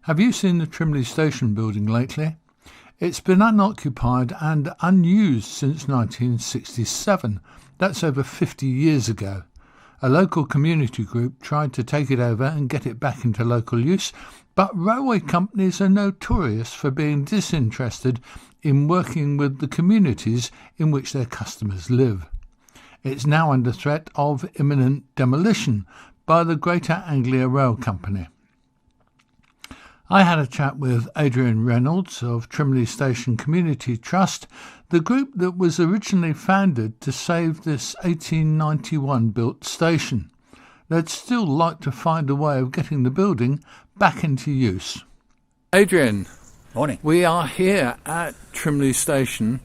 Have you seen the Trimley Station building lately? It's been unoccupied and unused since 1967. That's over 50 years ago. A local community group tried to take it over and get it back into local use, but railway companies are notorious for being disinterested in working with the communities in which their customers live. It's now under threat of imminent demolition by the Greater Anglia Rail Company. I had a chat with Adrian Reynolds of Trimley Station Community Trust, the group that was originally founded to save this 1891 built station. They'd still like to find a way of getting the building back into use. Adrian, morning. We are here at Trimley Station,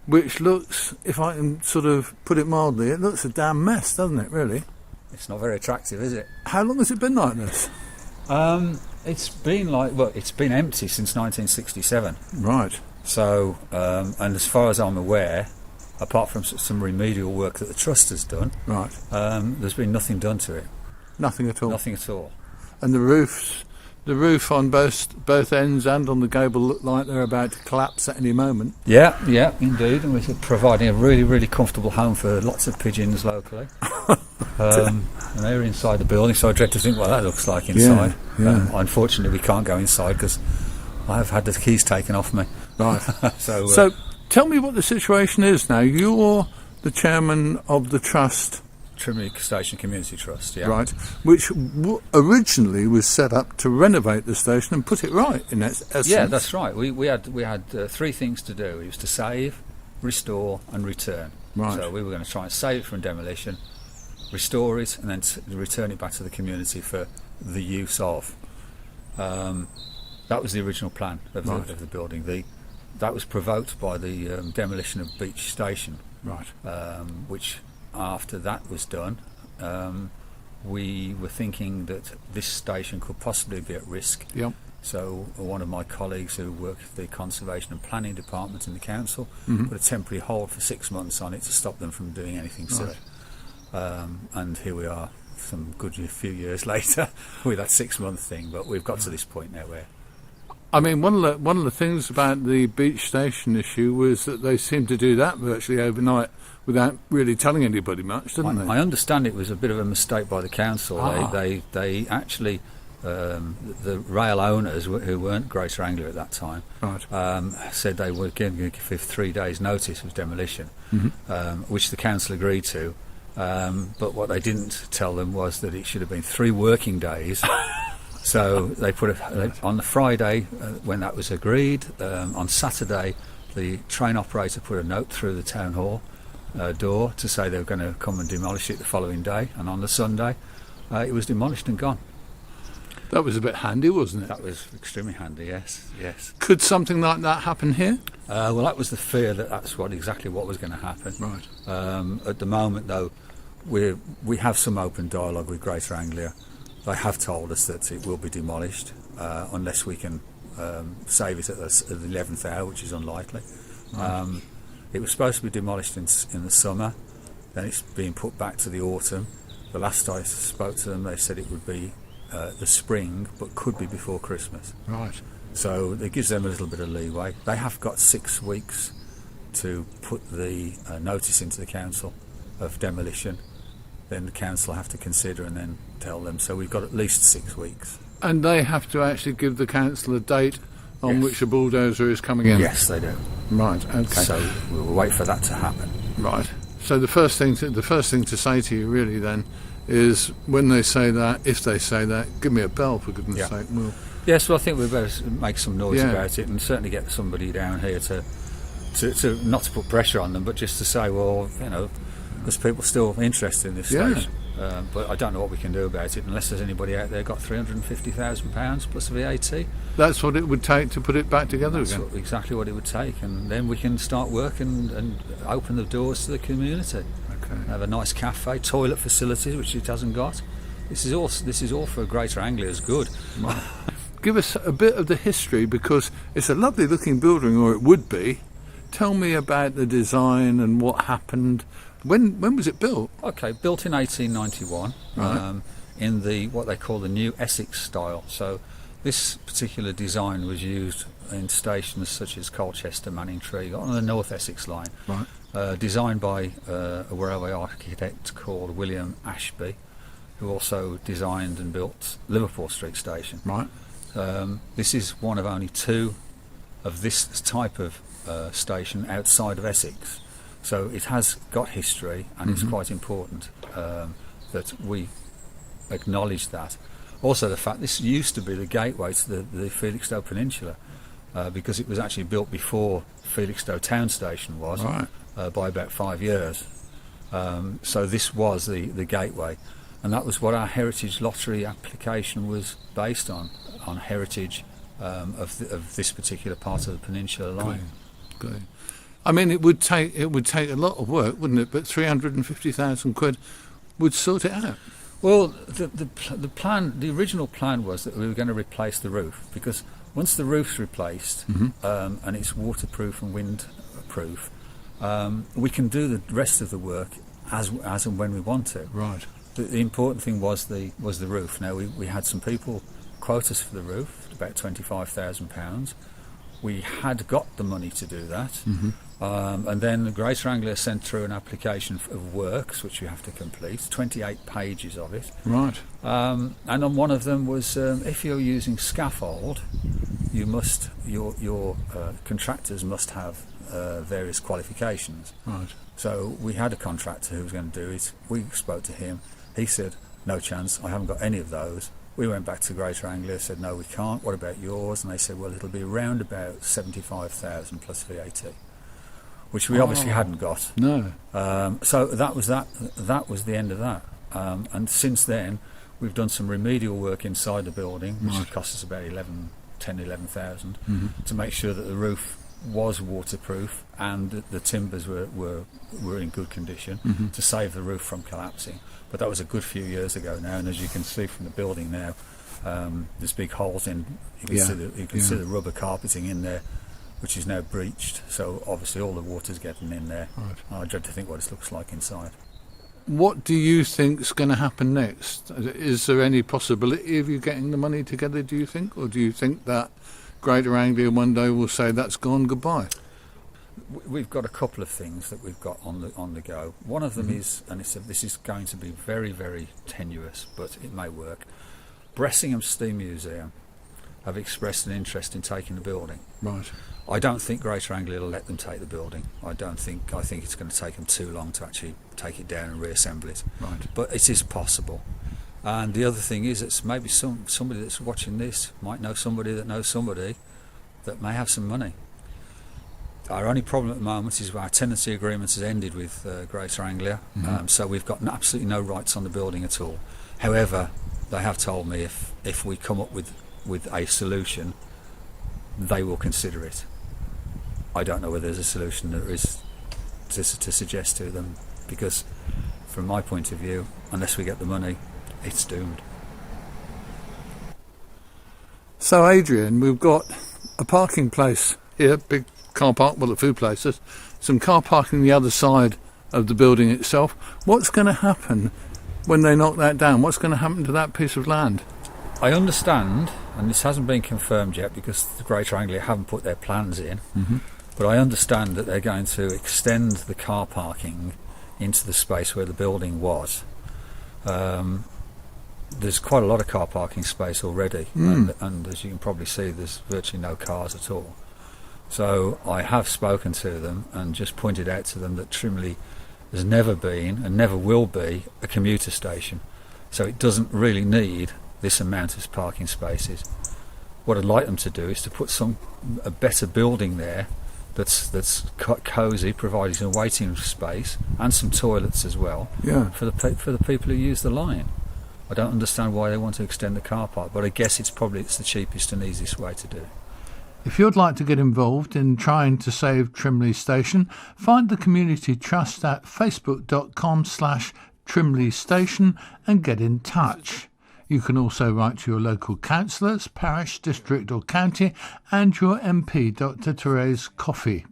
which looks, if I can sort of put it mildly, it looks a damn mess, doesn't it, really? It's not very attractive, is it? How long has it been like this? It's been empty since 1967. Right. So, and as far as I'm aware, apart from some remedial work that the Trust has done, right, there's been nothing done to it. Nothing at all? Nothing at all. And the roof on both ends and on the gable look like they're about to collapse at any moment. Yeah, indeed. And we're providing a really, really comfortable home for lots of pigeons locally. And they're inside the building, so I dread to think what that looks like inside. Yeah. Unfortunately, we can't go inside because I've had the keys taken off me. Right. So tell me what the situation is now. You're the chairman of the trust, Trimley Station Community Trust, yeah. Right, which originally was set up to renovate the station and put it right, in essence. Yeah, that's right. We had three things to do. It was to save, restore and return. Right. So we were going to try and save it from demolition, restore it and then return it back to the community for the use of. That was the original plan of the building. That was provoked by the demolition of Beach Station. Right. Which, after that was done, we were thinking that this station could possibly be at risk. Yep. So one of my colleagues who worked for the Conservation and Planning Department in the council put a temporary hold for 6 months on it to stop them from doing anything silly. And here we are, some good few years later, with that 6 month thing. But we've got to this point now where. I mean, one of the things about the Beach Station issue was that they seemed to do that virtually overnight without really telling anybody much, didn't they? I understand it was a bit of a mistake by the council. They actually, the rail owners, who weren't Greater Anglia at that time, right, said they were going to give 3 days notice of demolition, which the council agreed to. But what they didn't tell them was that it should have been 3 working days. So they put on the Friday when that was agreed. On Saturday, the train operator put a note through the town hall door to say they were going to come and demolish it the following day. And on the Sunday, it was demolished and gone. That was a bit handy, wasn't it? That was extremely handy. Yes. Could something like that happen here? Well, that was the fear that's exactly what was going to happen. Right. At the moment, though, we have some open dialogue with Greater Anglia. They have told us that it will be demolished unless we can save it at the 11th hour, which is unlikely. Right. It was supposed to be demolished in the summer, then it's being put back to the autumn. The last I spoke to them, they said it would be the spring, but could be before Christmas. Right. So it gives them a little bit of leeway. They have got 6 weeks to put the notice into the council of demolition. Then the council have to consider and then tell them. So we've got at least 6 weeks. And they have to actually give the council a date on which a bulldozer is coming in? Yes, they do. Right, okay. So we'll wait for that to happen. Right. So the first thing to say to you really then is when they say that, if they say that, give me a bell for goodness sake. Yes, well I think we better make some noise about it and certainly get somebody down here to not to put pressure on them, but just to say, well, there's people still interested in this station. But I don't know what we can do about it unless there's anybody out there got £350,000 plus VAT. That's what it would take to put it back together again. Exactly what it would take, and then we can start work and open the doors to the community. Okay. Have a nice cafe, toilet facilities, which it hasn't got. This is all for Greater Anglia's good. Give us a bit of the history, because it's a lovely looking building, or it would be. Tell me about the design and what happened. When was it built? Okay, built in 1891, right. In what they call the New Essex style. So This particular design was used in stations such as Colchester, Manningtree, on the North Essex line. Right. Designed by a railway architect called William Ashby, who also designed and built Liverpool Street Station. Right. This is one of only two of this type of station outside of Essex. So it has got history, and it's quite important that we acknowledge that. Also, the fact this used to be the gateway to the Felixstowe Peninsula, because it was actually built before Felixstowe Town Station was, Right. by about 5 years. So this was the gateway, and that was what our Heritage Lottery application was based on heritage of this particular part of the peninsula line. Good. I mean, it would take a lot of work, wouldn't it? But 350,000 quid would sort it out. Well, the plan, the original plan was that we were going to replace the roof, because once the roof's replaced and it's waterproof and windproof, we can do the rest of the work as and when we want to. Right. The important thing was the roof. Now we had some people quote us for the roof, about £25,000. We had got the money to do that, and then Greater Anglia sent through an application of works which you have to complete, 28 pages of it. Right. And on one of them was if you're using scaffold, you must your contractors must have various qualifications. Right. So we had a contractor who was going to do it. We spoke to him. He said, "No chance. I haven't got any of those." We went back to Greater Anglia, said, "No, we can't. What about yours?" And they said, "Well, it'll be around about 75,000 plus VAT," which we obviously hadn't got. No. So that was that. That was the end of that. And since then, we've done some remedial work inside the building, which cost us about 11,000, to make sure that the roof was waterproof and that the timbers were in good condition to save the roof from collapsing. But that was a good few years ago now, and as you can see from the building now, there's big holes in. You can see the rubber carpeting in there, which is now breached. So obviously all the water's getting in there. Right. I dread to think what it looks like inside. What do you think's going to happen next? Is there any possibility of you getting the money together, do you think? Or do you think that Greater Anglia one day will say that's gone, goodbye? We've got a couple of things that we've got on the go. One of them is, and this is going to be very, very tenuous, but it may work. Bressingham Steam Museum have expressed an interest in taking the building. Right. I don't think Greater Anglia will let them take the building. I think it's going to take them too long to actually take it down and reassemble it. Right. But it is possible. And the other thing is, it's maybe somebody that's watching this might know somebody that knows somebody that may have some money. Our only problem at the moment is our tenancy agreement has ended with Greater Anglia, so we've got absolutely no rights on the building at all. However, they have told me if we come up with a solution, they will consider it. I don't know whether there's a solution there is to suggest to them, because from my point of view, unless we get the money, it's doomed. So Adrian, we've got a parking place here, big car park, well, the food places, some car parking the other side of the building itself. What's going to happen when they knock that down? What's going to happen to that piece of land? I understand, and this hasn't been confirmed yet because the Greater Anglia haven't put their plans in, but I understand that they're going to extend the car parking into the space where the building was. There's quite a lot of car parking space already, and as you can probably see, there's virtually no cars at all. So I have spoken to them and just pointed out to them that Trimley has never been and never will be a commuter station, so it doesn't really need this amount of parking spaces. What I'd like them to do is to put a better building there that's cosy, providing some waiting space and some toilets as well for the people who use the line. I don't understand why they want to extend the car park, but I guess it's the cheapest and easiest way to do it. If you'd like to get involved in trying to save Trimley Station, find the Community Trust at facebook.com/Trimley Station and get in touch. You can also write to your local councillors, parish, district or county, and your MP, Dr. Therese Coffey.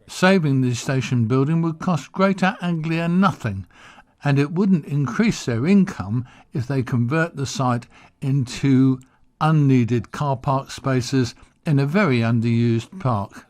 Saving the station building would cost Greater Anglia nothing, and it wouldn't increase their income if they convert the site into unneeded car park spaces in a very underused park.